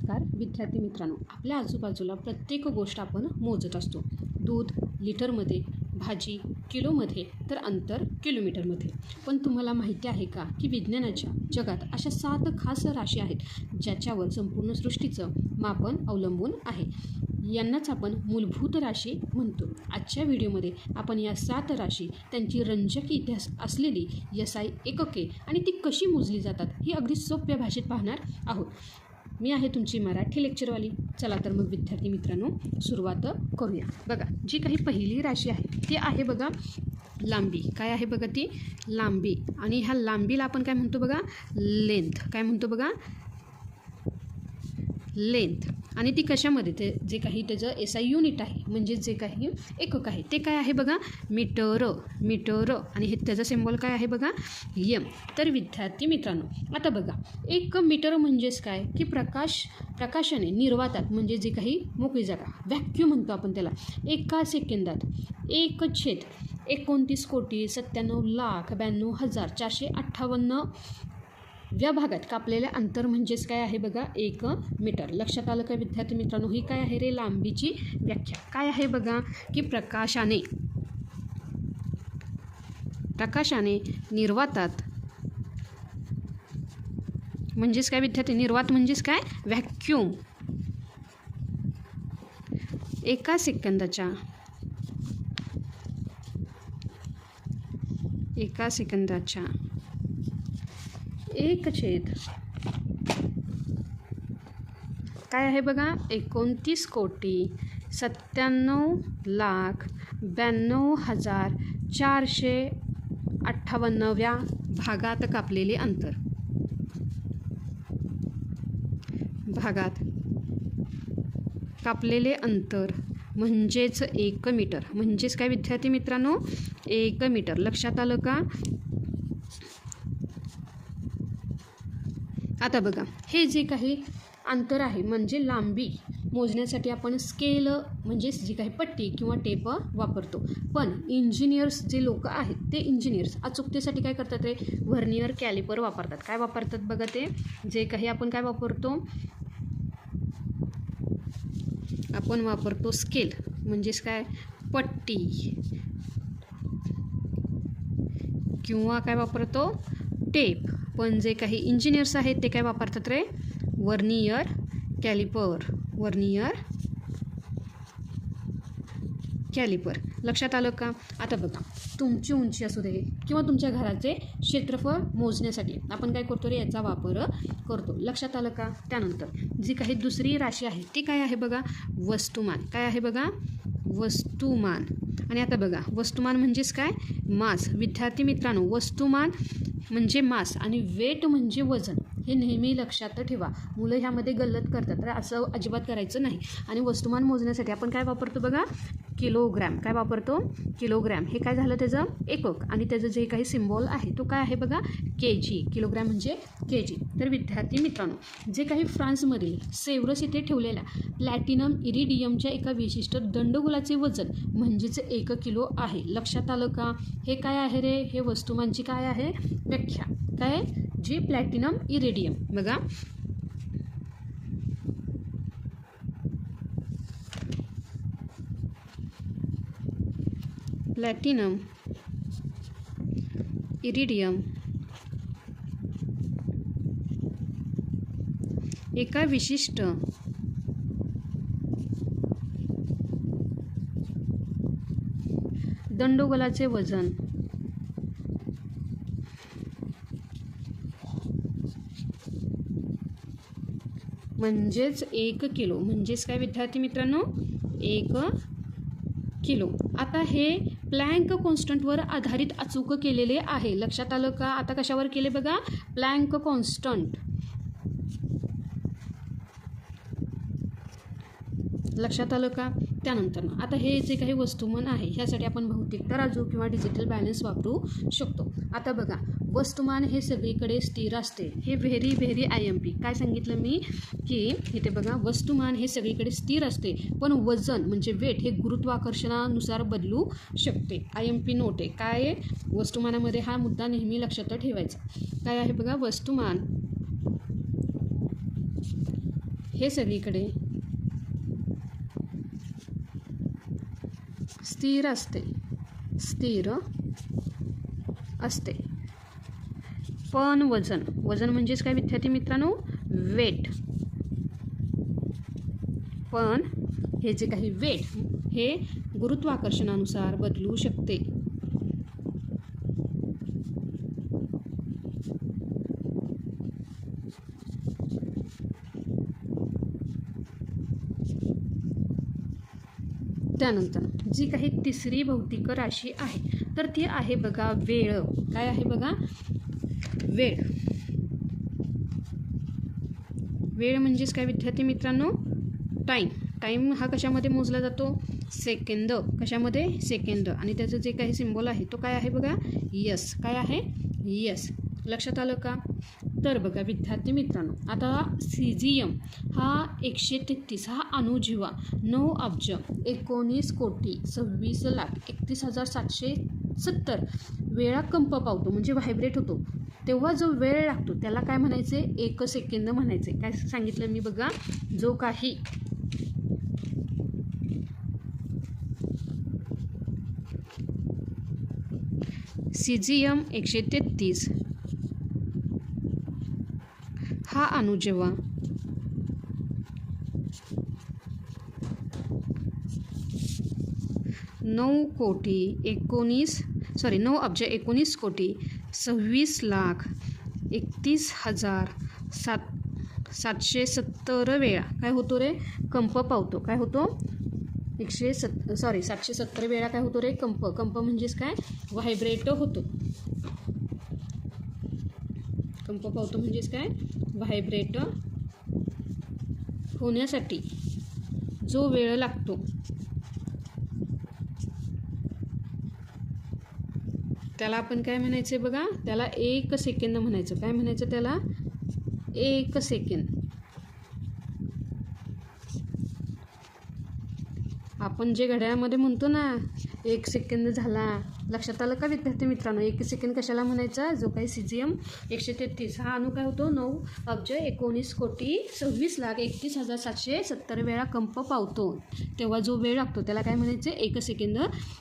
नमस्कार विद्यार्थी मित्रांनो, आपल्या आजूबाजूला प्रत्येक गोष्ट आपण मोजत असतो. दूध लिटरमध्ये, भाजी किलोमध्ये, तर अंतर किलोमीटरमध्ये. पण तुम्हाला माहिती आहे का की विज्ञानाच्या जगात अशा 7 खास राशी आहेत ज्याच्यावर संपूर्ण सृष्टीचं मापन अवलंबून आहे. यांनाच आपण मूलभूत राशी म्हणतो. आजच्या व्हिडिओमध्ये आपण या 7 राशी, त्यांची रंजक इतिहास असलेली SI एकके आणि ती कशी मोजली जातात ही अगदी सोप्या भाषेत पाहणार आहोत. मी आहे तुमची मराठी लेक्चरवाली. चला तर मग विद्यार्थी मित्रांनो सुरुवात करूया. बघा, जी काही पहिली राशी आहे ती आहे बघा लांबी. काय आहे बघा ती लांबी. आणि ह्या लांबीला आपण काय म्हणतो बघा लेंथ. काय म्हणतो बघा लेंथ. आणि ती कशामध्ये ते जे काही त्याचं SI युनिट आहे म्हणजे जे काही एकक आहे ते काय आहे बघा मीटर. मीटर. आणि हे त्याचा सिम्बॉल काय आहे बघा M. तर विद्यार्थी मित्रांनो आता बघा, एक मीटर म्हणजेच काय की प्रकाशाने निर्वातात म्हणजे जे काही मोकळी जागा व्हॅक्यूम म्हणतो आपण त्याला, एका सेकंदात 1,29,97,92,458 या भागात कापलेले अंतर म्हणजेच काय आहे बघा 1 मीटर. लक्षात आलं का विद्यार्थी मित्रांनो? ही काय आहे रे लांबीची व्याख्या. काय आहे बघा की प्रकाशाने निर्वातात म्हणजेच काय विद्यार्थी, निर्वात म्हणजेच काय व्हॅक्यूम, एका सेकंदाच्या 1 काय आहे बघा 29,97,92,458 भागात कापलेले अंतर. म्हणजेच 1 मीटर. म्हणजेच काय विद्यार्थी मित्रांनो 1 मीटर. लक्षात आलं का? आता बघा, हे जे काही अंतर आहे म्हणजे लांबी मोजण्यासाठी आपण स्केल म्हणजेच जी काही पट्टी किंवा टेप वापरतो. पण इंजिनियर्स जे लोक आहेत ते इंजिनियर्स अचूकतेसाठी काय करतात रे व्हर्नियर कॅलिपर वापरतात. काय वापरतात बघा ते जे काही आपण काय वापरतो, आपण वापरतो स्केल म्हणजेच काय पट्टी किंवा काय वापरतो टेप. पण जे काही इंजिनियर्स आहेत ते काय वापरतात रे व्हर्नियर कॅलिपर. लक्षात आलं का? आता बघा, तुमची उंची असू दे किंवा तुमच्या घराचे क्षेत्रफळ मोजण्यासाठी आपण काय करतो रे याचा वापर करतो. लक्षात आलं का? त्यानंतर जी काही दुसरी राशी आहे ती काय आहे बघा वस्तुमान. काय आहे बघा वस्तुमान. आणि आता बघा, वस्तुमान म्हणजेच काय मास. विद्यार्थी मित्रांनो, वस्तुमान म्हणजे मास आणि वेट म्हणजे वजन. हे नेहमी लक्षात ठेवा. मुलं ह्यामध्ये गल्लत करतात, तर असं अजिबात करायचं नाही. आणि वस्तुमान मोजण्यासाठी आपण काय वापरतो बघा किलोग्रॅम. काय वापरतो किलोग्रॅम. हे काय झालं त्याचं एकक. आणि त्याचं जे काही सिम्बॉल आहे तो काय आहे बघा kg. किलोग्रॅम म्हणजे kg. तर विद्यार्थी मित्रांनो, जे काही फ्रान्समधील सेव्हरस येथे ठेवलेल्या प्लॅटिनम इरिडियमच्या एका विशिष्ट दंडगोलाचे वजन म्हणजेच 1 किलो आहे. लक्षात आलं का? हे काय आहे रे हे वस्तुमानची काय आहे व्याख्या. काय जी प्लॅटिनम इरिडियम. बघा प्लॅटिनम इरिडियम एका विशिष्ट दंडगोलाचे वजन म्हणजेच 1 किलो. म्हणजेच काय विद्यार्थी मित्रांनो 1 किलो. आता हे प्लँक कॉन्स्टंटवर आधारित अचूक केलेले आहे. लक्षात आलं का? आता कशावर केले बघा प्लँक कॉन्स्टंट. लक्षात आलं का? त्यानंतर आता हे जे काही वस्तुमान आहे ह्यासाठी आपण भौतिक तराजू किंवा डिजिटल बॅलन्स वापरू शकतो. आता बघा, वस्तुमान हे सगळीकडे स्थिर असते. हे व्हेरी IMP. काय सांगितलं मी की इथे बघा वस्तुमान हे सगळीकडे स्थिर असते, पण वजन म्हणजे वेट हे गुरुत्वाकर्षणानुसार बदलू शकते. IMP नोट आहे. काय वस्तुमानामध्ये हा मुद्दा नेहमी लक्षात ठेवायचा. काय आहे बघा वस्तुमान हे सगळीकडे स्थिर असते, स्थिर असते. पण वजन, वजन म्हणजेच काय विद्यार्थी मित्रांनो? वेट. पण हे जे काही वेट हे गुरुत्वाकर्षणानुसार बदलू शकते. त्यानंतर जी काही तिसरी भौतिक राशी आहे तर ती आहे बघा वेळ. काय आहे बघा? वेळ. वेळ म्हणजेच काय विद्यार्थी मित्रांनो? टाईम. टाईम हा कशामध्ये मोजला जातो? सेकंद. कशामध्ये? सेकंद. आणि त्याचं जे काही सिम्बॉल आहे तो काय आहे बघा? यस. काय आहे? यस. लक्षात आलं का? तर बघा विद्यार्थी मित्रांनो, आता सीझियम हा 133 हा अणुजीवा 9 अब्ज 19 कोटी 26 लाख 31,770 वेळा कंप पावतो, म्हणजे व्हायब्रेट होतो. तेव्हा जो वेळ लागतो त्याला काय म्हणायचे? 1 सेकंद म्हणायचे. काय सांगितलं मी बघा? जो काही सीझियम 133 हा अणुजीवा 9 अब्ज 19 कोटी 26 लाख 31,770 वेळा काय होतो रे? कंप पावतो. काय होतो? 770 वेळा काय होतो रे? कंप. कंप म्हणजेच काय? व्हायब्रेट होतो. कंप पावतो म्हणजेच काय? व्हायब्रेट होण्यासाठी जो वेळ लागतो त्याला आपण काय म्हणायचे बघा? त्याला 1 सेकंद म्हणायचं. काय म्हणायचं त्याला? 1 सेकंद. आपण जे घड्याळामध्ये म्हणतो ना 1 सेकंद झाला, लक्षात आलं का विद्यार्थी मित्रांनो? 1 सेकंद कशाला म्हणायचा? जो काही सीझियम 133 हा अणू काय होतो? 9 अब्ज 19 कोटी 26 लाख 31,770 वेळा कंप पावतो. तेव्हा जो वेळ लागतो त्याला काय म्हणायचे? 1 सेकंद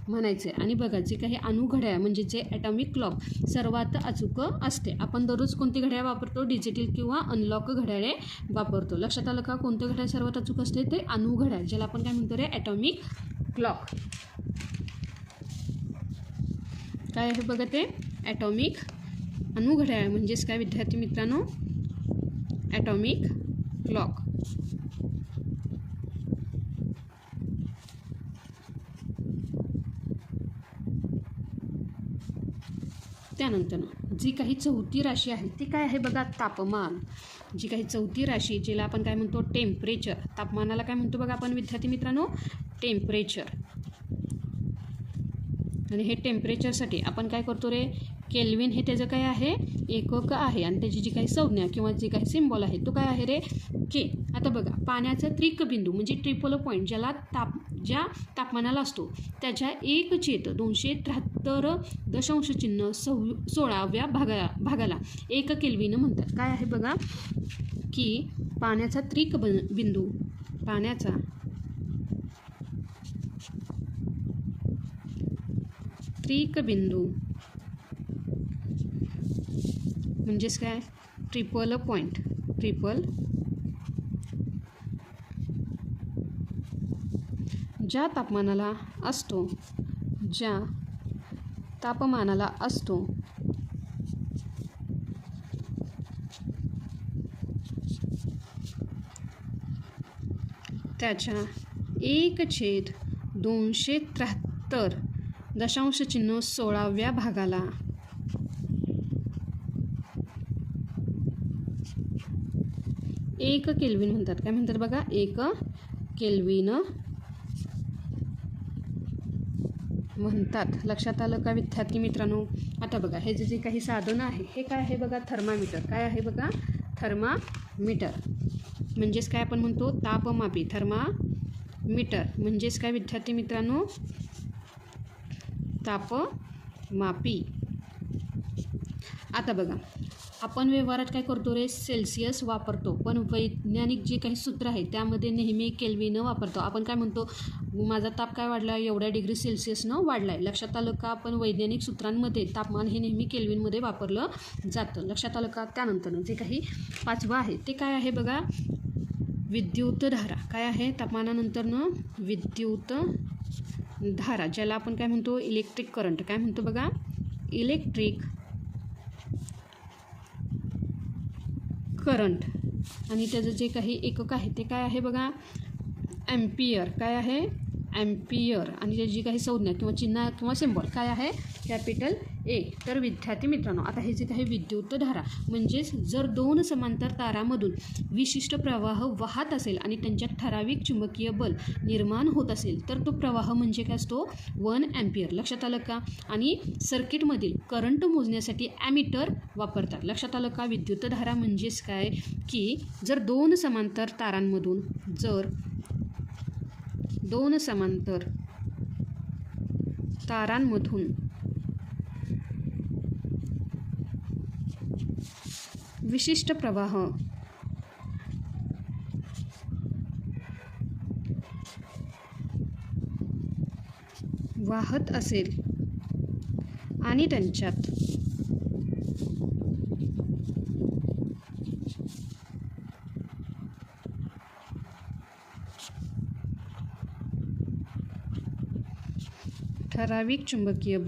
म्हणायचे. आणि बघा जे काही अणू घड्याळ म्हणजे जे ॲटॉमिक क्लॉक सर्वात अचूक असते. आपण दररोज कोणती घड्याळ वापरतो? डिजिटल किंवा अनलॉक घड्याळे वापरतो. लक्षात आलं का? कोणतं घड्याळ सर्वात अचूक असते? ते अणू घड्याळ, ज्याला आपण काय म्हणतो रे? Atomic clock. काय आहे बघा ते? ॲटॉमिक अणू घड्याळ म्हणजेच काय विद्यार्थी मित्रांनो? Atomic clock. त्यानंतर जी काही चौथी राशी आहे ती काय आहे बघा? तापमान. जी काही चौथी राशी ज्याला आपण काय म्हणतो? टेम्परेचर. तापमानाला काय म्हणतो बघा आपण विद्यार्थी मित्रांनो? टेम्परेचर. आणि हे टेम्परेचरसाठी आपण काय करतो रे? केल्विन हे त्याचं काय आहे? एकक आहे. आणि त्याची जी काही संज्ञा किंवा जे काही सिम्बॉल आहे तो काय आहे रे? के. आता बघा पाण्याचा त्रिकबिंदू म्हणजे ट्रिपल पॉईंट ज्याला ज्या तापमानाला असतो त्याच्या 1/373.16व्या भागाला 1 केल्विन म्हणतात. काय आहे बघा? की पाण्याचा त्रिकबिंदू म्हणजेच काय? Triple point. ज्या तापमानाला असतो त्याच्या 1/273.16व्या भागाला 1 केल्विन म्हणतात. काय म्हणतात बघा? 1 केल्विन म्हणतात. लक्षात आलं का विद्यार्थी मित्रांनो? आता बघा हे जे काही साधन आहे हे काय आहे बघा? थर्मामीटर. काय आहे बघा? थर्मामीटर म्हणजेच काय आपण म्हणतो? तापमापी. थर्मामीटर म्हणजेच काय विद्यार्थी मित्रांनो? तापमापी. आता बघा आपण व्यवहारात काय करतो रे, सेल्सिअस वापरतो, पण वैज्ञानिक जे काही सूत्र आहे त्यामध्ये नेहमी केल्विन वापरतो. आपण काय म्हणतो, माझा ताप काय वाढला, एवढ्या डिग्री सेल्सिअसनं वाढला आहे. लक्षात आलं का? आपण वैज्ञानिक सूत्रांमध्ये तापमान हे नेहमी केल्विनमध्ये वापरलं जातं. लक्षात आलं का? त्यानंतर जे काही 5वं आहे ते काय आहे बघा, विद्युतधारा. काय आहे तापमानानंतरनं, विद्युत धारा, ज्याला आपण काय म्हणतो, इलेक्ट्रिक करंट. काय म्हणतो बघा, इलेक्ट्रिक करंट. आणि त्याचं जे काही एकक आहे ते काय आहे बघा, ॲम्पियर. काय आहे, ॲम्पियर. आणि त्याची जी काही संज्ञा किंवा चिन्ह किंवा सिम्बॉल काय आहे, कॅपिटल ए. तर विद्यार्थी मित्रांनो, आता हे जे काही विद्युतधारा म्हणजेच जर 2 समांतर तारामधून विशिष्ट प्रवाह वाहत असेल आणि त्यांच्यात ठराविक चुंबकीय बल निर्माण होत असेल तर तो प्रवाह म्हणजे काय असतो, 1 ॲम्पियर. लक्षात आलं का? आणि सर्किटमधील करंट मोजण्यासाठी ॲमीटर वापरतात. लक्षात आलं का? विद्युतधारा म्हणजेच काय की जर 2 समांतर तारांमधून, जर 2 समांतर तारांमधून विशिष्ट प्रवाह वाहत असेल आणि त्यांच्यात ठराविक चुंबकीय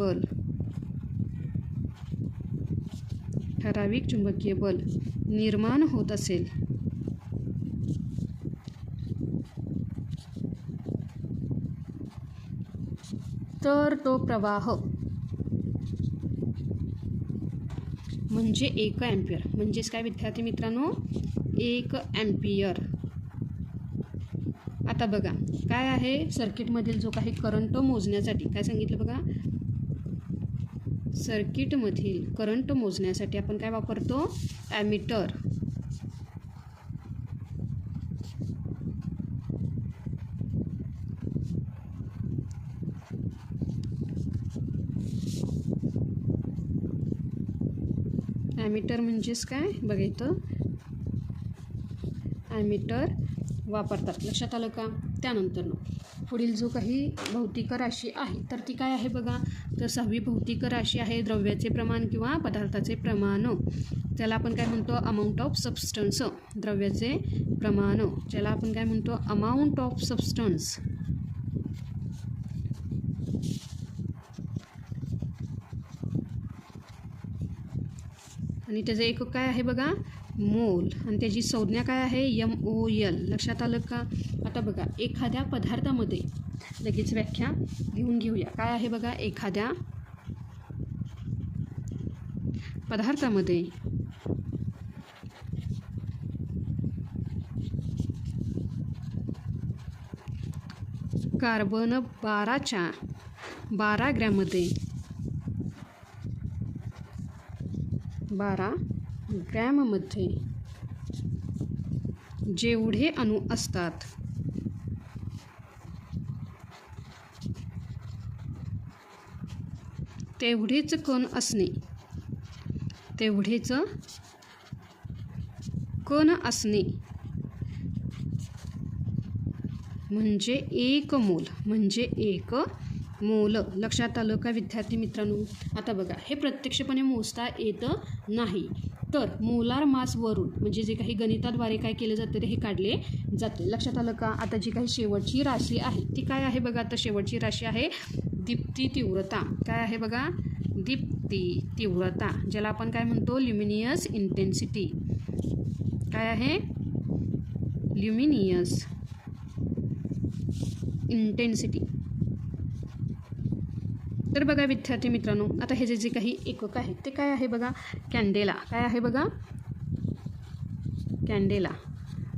बल निर्माण होत असेल तर तो प्रवाह म्हणजे 1 ॲम्पियर. म्हणजेच काय विद्यार्थी मित्रांनो, 1 ॲम्पियर. आता बघा काय आहे, सर्किटमधील जो काही करंट मोजण्यासाठी काय सांगितलं बघा, सर्किटमधील करंट मोजण्यासाठी आपण काय वापरतो, ॲमीटर. ॲमीटर म्हणजेच काय बघा, इथं ॲमीटर वापरतात. लक्षात आलं का? त्यानंतर पुढील जो काही भौतिक राशी आहे तर ती काय आहे बघा, तर 6वी भौतिक राशी आहे द्रव्याचे प्रमाण किंवा पदार्थाचे प्रमाण. त्याला आपण काय म्हणतो, अमाऊंट ऑफ सबस्टन्स. द्रव्याचे प्रमाण ज्याला आपण काय म्हणतो, अमाऊंट ऑफ सबस्टन्स. आणि त्याचं एकक काय आहे बघा, मोल. आणि त्याची संज्ञा काय आहे, MOL. लक्षात आलं का? आता बघा एखाद्या पदार्थामध्ये लगेच व्याख्या घेऊन घेऊया. काय आहे बघा, एखाद्या पदार्थामध्ये कार्बन 12 ग्रॅममध्ये 12 ग्रॅममध्ये जेवढे अणू असतात तेवढेच कण असणे, म्हणजे 1 मोल. लक्षात आलं का विद्यार्थी मित्रांनो? आता बघा हे प्रत्यक्षपणे मोजता येतं नाही, तर मोलार मासवरून म्हणजे जे काही गणिताद्वारे काय केलं जातं ते हे काढले जाते. लक्षात आलं का? आता जी काही शेवटची राशी आहे ती काय आहे बघा, तर शेवटची राशी आहे दीप्ती तीव्रता. काय आहे बघा, दीप्ती तीव्रता, ज्याला आपण काय म्हणतो, ल्युमिनियस इंटेन्सिटी. काय आहे, ल्युमिनियस इंटेन्सिटी. तर बघा विद्यार्थी मित्रांनो, आता हे जे काही एकक आहे ते काय आहे बघा, कॅन्डेला. काय आहे बघा, कॅन्डेला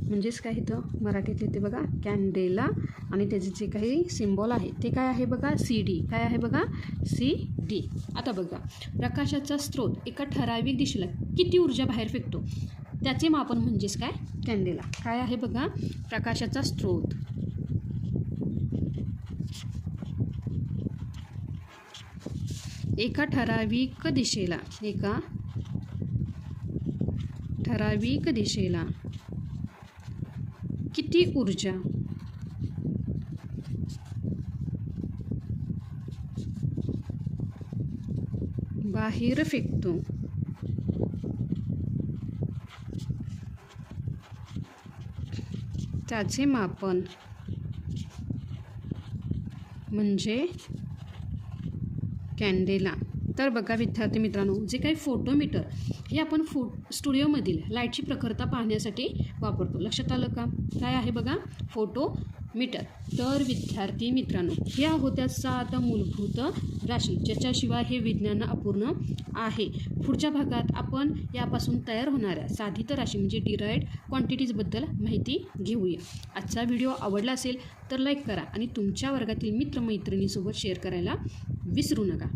म्हणजेच काय, इथं मराठीत येते बघा कॅन्डेला. आणि त्याचे जे काही सिम्बॉल आहे ते काय आहे बघा, CD. काय आहे बघा, CD. आता बघा प्रकाशाचा स्रोत एका ठराविक दिशेला किती ऊर्जा बाहेर फेकतो त्याचे मापन म्हणजेच काय, कॅन्डेला. काय आहे बघा, प्रकाशाचा स्रोत एका ठराविक दिशेला, एका ठराविक दिशेला किती ऊर्जा बाहेर फेकतो? त्याचे मापन म्हणजे कॅन्डेला. तर बघा विद्यार्थी मित्रांनो, जे काही फोटोमीटर हे आपण स्टुडिओमधील लाईटची प्रखरता पाहण्यासाठी वापरतो. लक्षात आलं का? काय आहे बघा, फोटोमीटर. तर विद्यार्थी मित्रांनो, ह्या होत्या 7 मूलभूत राशी, ज्याच्याशिवाय हे विज्ञान अपूर्ण आहे. पुढच्या भागात आपण यापासून तयार होणाऱ्या साधित राशी म्हणजे डिराइव्ड क्वांटिटीजबद्दल माहिती घेऊया. आजचा व्हिडिओ आवडला असेल तर लाईक करा आणि तुमच्या वर्गातील मित्रमैत्रिणींसोबत शेअर करायला विसरू नका.